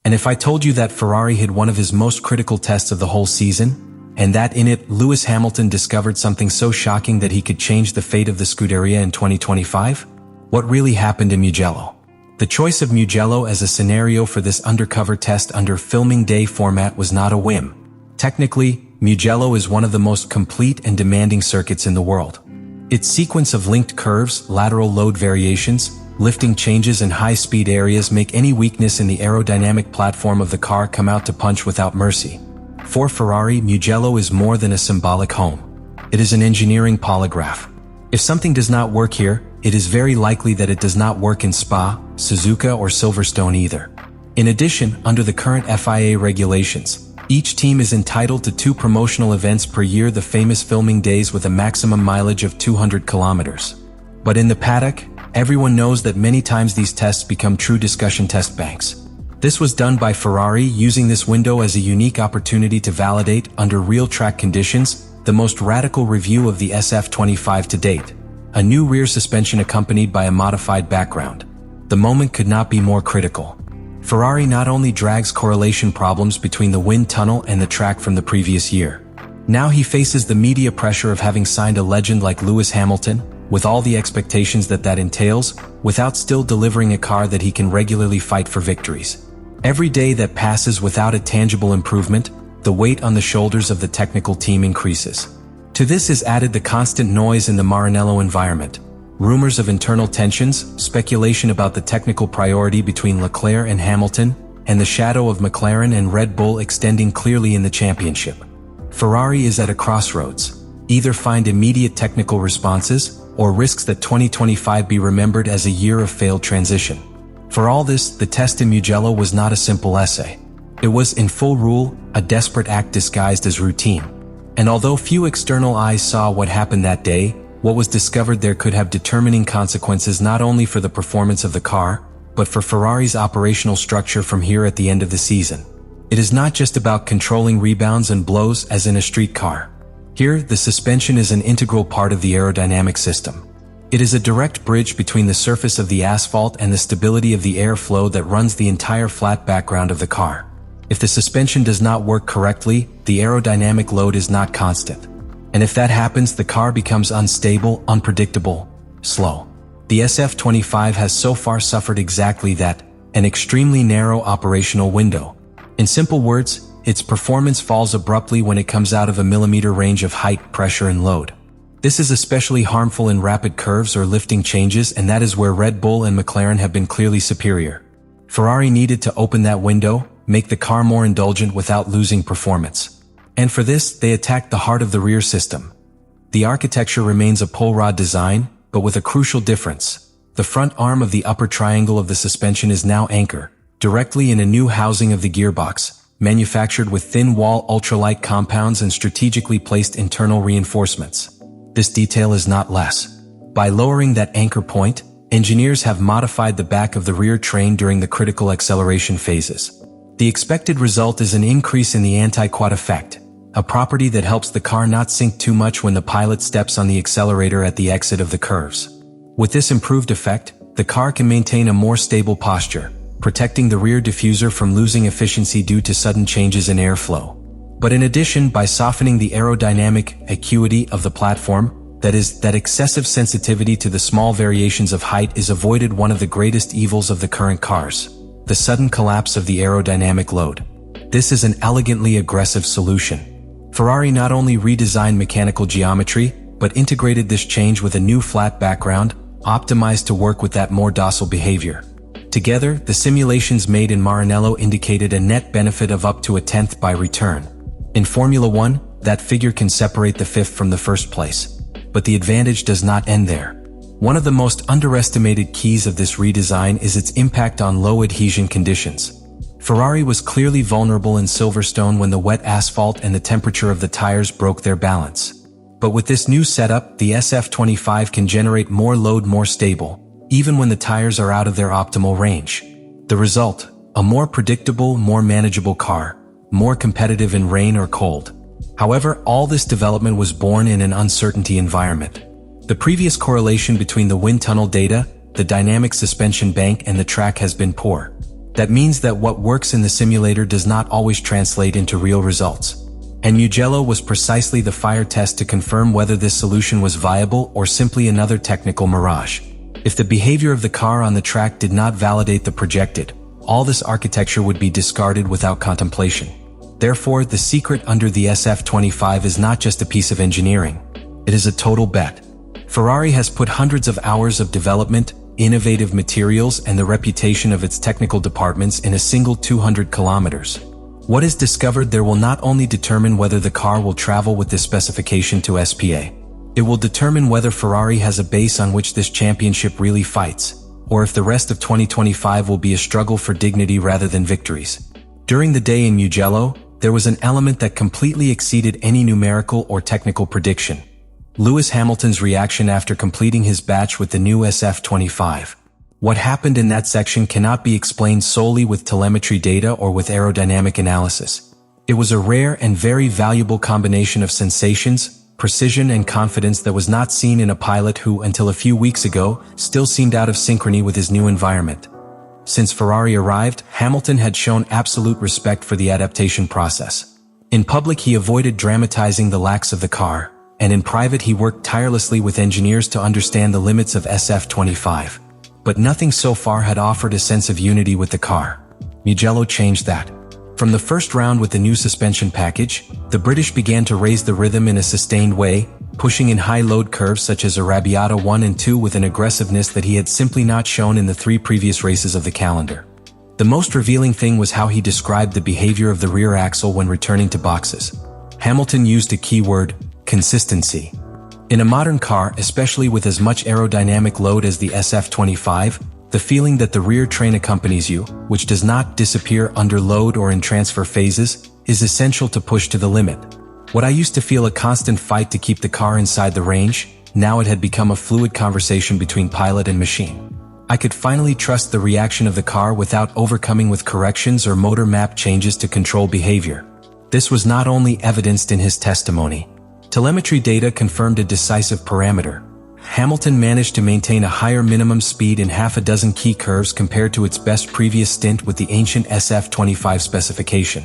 And if I told you that Ferrari had one of his most critical tests of the whole season, and that in it Lewis Hamilton discovered something so shocking that he could change the fate of the Scuderia in 2025? What really happened in Mugello? The choice of Mugello as a scenario for this undercover test under filming day format was not a whim. Technically, Mugello is one of the most complete and demanding circuits in the world. Its sequence of linked curves, lateral load variations, lifting changes and high-speed areas make any weakness in the aerodynamic platform of the car come out to punch without mercy. For Ferrari, Mugello is more than a symbolic home. It is an engineering polygraph. If something does not work here, it is very likely that it does not work in Spa, Suzuka or Silverstone either. In addition, under the current FIA regulations, each team is entitled to 2 promotional events per year, the famous filming days with a maximum mileage of 200 kilometers. But in the paddock, everyone knows that many times these tests become true discussion test banks. This was done by Ferrari, using this window as a unique opportunity to validate, under real track conditions, the most radical review of the SF-25 to date. A new rear suspension accompanied by a modified background. The moment could not be more critical. Ferrari not only drags correlation problems between the wind tunnel and the track from the previous year. Now he faces the media pressure of having signed a legend like Lewis Hamilton, with all the expectations that entails, without still delivering a car that he can regularly fight for victories. Every day that passes without a tangible improvement, the weight on the shoulders of the technical team increases. To this is added the constant noise in the Maranello environment, rumors of internal tensions, speculation about the technical priority between Leclerc and Hamilton, and the shadow of McLaren and Red Bull extending clearly in the championship. Ferrari is at a crossroads. Either find immediate technical responses, or risks that 2025 be remembered as a year of failed transition. For all this, the test in Mugello was not a simple essay. It was, in full rule, a desperate act disguised as routine. And although few external eyes saw what happened that day, what was discovered there could have determining consequences not only for the performance of the car, but for Ferrari's operational structure from here at the end of the season. It is not just about controlling rebounds and blows as in a street car. Here, the suspension is an integral part of the aerodynamic system. It is a direct bridge between the surface of the asphalt and the stability of the airflow that runs the entire flat background of the car. If the suspension does not work correctly, the aerodynamic load is not constant. And if that happens, the car becomes unstable, unpredictable, slow. The SF-25 has so far suffered exactly that, an extremely narrow operational window. In simple words, its performance falls abruptly when it comes out of a millimeter range of height, pressure and load. This is especially harmful in rapid curves or lifting changes, and that is where Red Bull and McLaren have been clearly superior. Ferrari needed to open that window, make the car more indulgent without losing performance. And for this, they attacked the heart of the rear system. The architecture remains a pull rod design, but with a crucial difference. The front arm of the upper triangle of the suspension is now anchored directly in a new housing of the gearbox, manufactured with thin-wall ultralight compounds and strategically placed internal reinforcements. This detail is not less. By lowering that anchor point, engineers have modified the back of the rear train during the critical acceleration phases. The expected result is an increase in the anti-quad effect, a property that helps the car not sink too much when the pilot steps on the accelerator at the exit of the curves. With this improved effect, the car can maintain a more stable posture, protecting the rear diffuser from losing efficiency due to sudden changes in airflow. But in addition, by softening the aerodynamic acuity of the platform, that is, that excessive sensitivity to the small variations of height is avoided one of the greatest evils of the current cars, the sudden collapse of the aerodynamic load. This is an elegantly aggressive solution. Ferrari not only redesigned mechanical geometry, but integrated this change with a new flat background, optimized to work with that more docile behavior. Together, the simulations made in Maranello indicated a net benefit of up to 1/10 by return. In Formula 1, that figure can separate the fifth from the first place. But the advantage does not end there. One of the most underestimated keys of this redesign is its impact on low adhesion conditions. Ferrari was clearly vulnerable in Silverstone when the wet asphalt and the temperature of the tires broke their balance. But with this new setup, the SF-25 can generate more load more stable, even when the tires are out of their optimal range. The result, a more predictable, more manageable car, more competitive in rain or cold. However, all this development was born in an uncertainty environment. The previous correlation between the wind tunnel data, the dynamic suspension bank and the track has been poor. That means that what works in the simulator does not always translate into real results. And Mugello was precisely the fire test to confirm whether this solution was viable or simply another technical mirage. If the behavior of the car on the track did not validate the projected, all this architecture would be discarded without contemplation. Therefore, the secret under the SF-25 is not just a piece of engineering. It is a total bet. Ferrari has put hundreds of hours of development, innovative materials, and the reputation of its technical departments in a single 200 kilometers. What is discovered there will not only determine whether the car will travel with this specification to SPA. It will determine whether Ferrari has a base on which this championship really fights, or if the rest of 2025 will be a struggle for dignity rather than victories. During the day in Mugello, there was an element that completely exceeded any numerical or technical prediction. Lewis Hamilton's reaction after completing his batch with the new SF-25. What happened in that section cannot be explained solely with telemetry data or with aerodynamic analysis. It was a rare and very valuable combination of sensations, precision, and confidence that was not seen in a pilot who, until a few weeks ago, still seemed out of synchrony with his new environment. Since Ferrari arrived, Hamilton had shown absolute respect for the adaptation process. In public, he avoided dramatizing the lacks of the car, and in private he worked tirelessly with engineers to understand the limits of SF-25. But nothing so far had offered a sense of unity with the car. Mugello changed that. From the first round with the new suspension package, the British began to raise the rhythm in a sustained way, pushing in high-load curves such as Arrabbiata 1 and 2 with an aggressiveness that he had simply not shown in the 3 previous races of the calendar. The most revealing thing was how he described the behavior of the rear axle when returning to boxes. Hamilton used a keyword: consistency. In a modern car, especially with as much aerodynamic load as the SF-25, the feeling that the rear train accompanies you, which does not disappear under load or in transfer phases, is essential to push to the limit. What I used to feel a constant fight to keep the car inside the range, now it had become a fluid conversation between pilot and machine. I could finally trust the reaction of the car without overcoming with corrections or motor map changes to control behavior. This was not only evidenced in his testimony. Telemetry data confirmed a decisive parameter. Hamilton managed to maintain a higher minimum speed in half a dozen key curves compared to its best previous stint with the ancient SF-25 specification.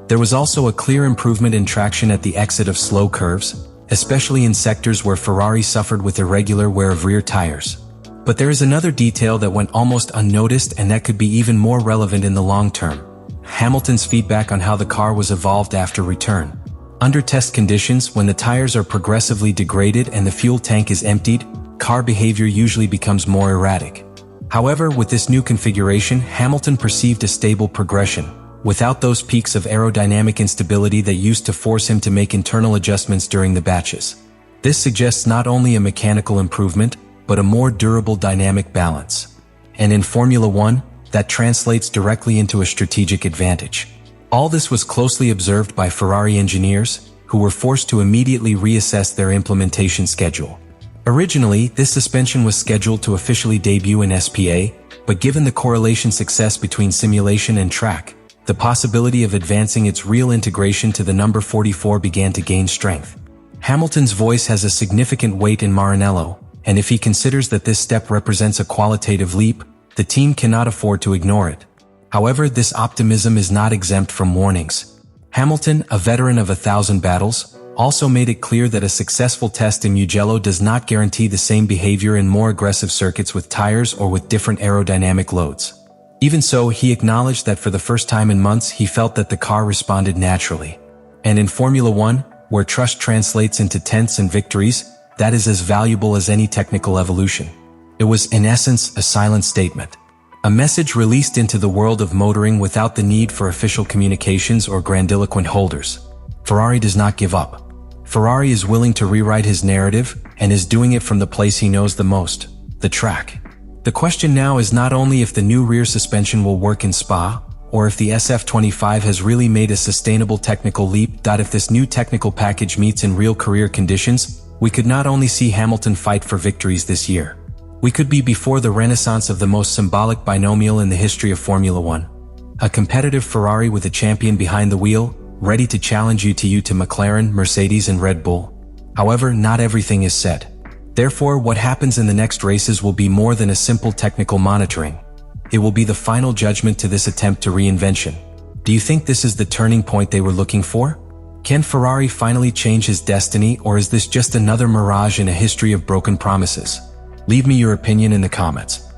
There was also a clear improvement in traction at the exit of slow curves, especially in sectors where Ferrari suffered with irregular wear of rear tires. But there is another detail that went almost unnoticed and that could be even more relevant in the long term. Hamilton's feedback on how the car was evolved after return. Under test conditions, when the tires are progressively degraded and the fuel tank is emptied, car behavior usually becomes more erratic. However, with this new configuration, Hamilton perceived a stable progression, without those peaks of aerodynamic instability that used to force him to make internal adjustments during the batches. This suggests not only a mechanical improvement, but a more durable dynamic balance. And in Formula One, that translates directly into a strategic advantage. All this was closely observed by Ferrari engineers, who were forced to immediately reassess their implementation schedule. Originally, this suspension was scheduled to officially debut in SPA, but given the correlation success between simulation and track, the possibility of advancing its real integration to the number 44 began to gain strength. Hamilton's voice has a significant weight in Maranello, and if he considers that this step represents a qualitative leap, the team cannot afford to ignore it. However, this optimism is not exempt from warnings. Hamilton, a veteran of 1,000 battles, also made it clear that a successful test in Mugello does not guarantee the same behavior in more aggressive circuits with tires or with different aerodynamic loads. Even so, he acknowledged that for the first time in months he felt that the car responded naturally. And in Formula One, where trust translates into tenths and victories, that is as valuable as any technical evolution. It was, in essence, a silent statement. A message released into the world of motoring without the need for official communications or grandiloquent holders. Ferrari does not give up. Ferrari is willing to rewrite his narrative, and is doing it from the place he knows the most, the track. The question now is not only if the new rear suspension will work in Spa, or if the SF-25 has really made a sustainable technical leap. If this new technical package meets in real career conditions, we could not only see Hamilton fight for victories this year. We could be before the renaissance of the most symbolic binomial in the history of Formula One. A competitive Ferrari with a champion behind the wheel, ready to challenge you to McLaren, Mercedes and Red Bull. However, not everything is said. Therefore, what happens in the next races will be more than a simple technical monitoring. It will be the final judgment to this attempt to reinvention. Do you think this is the turning point they were looking for? Can Ferrari finally change his destiny, or is this just another mirage in a history of broken promises? Leave me your opinion in the comments.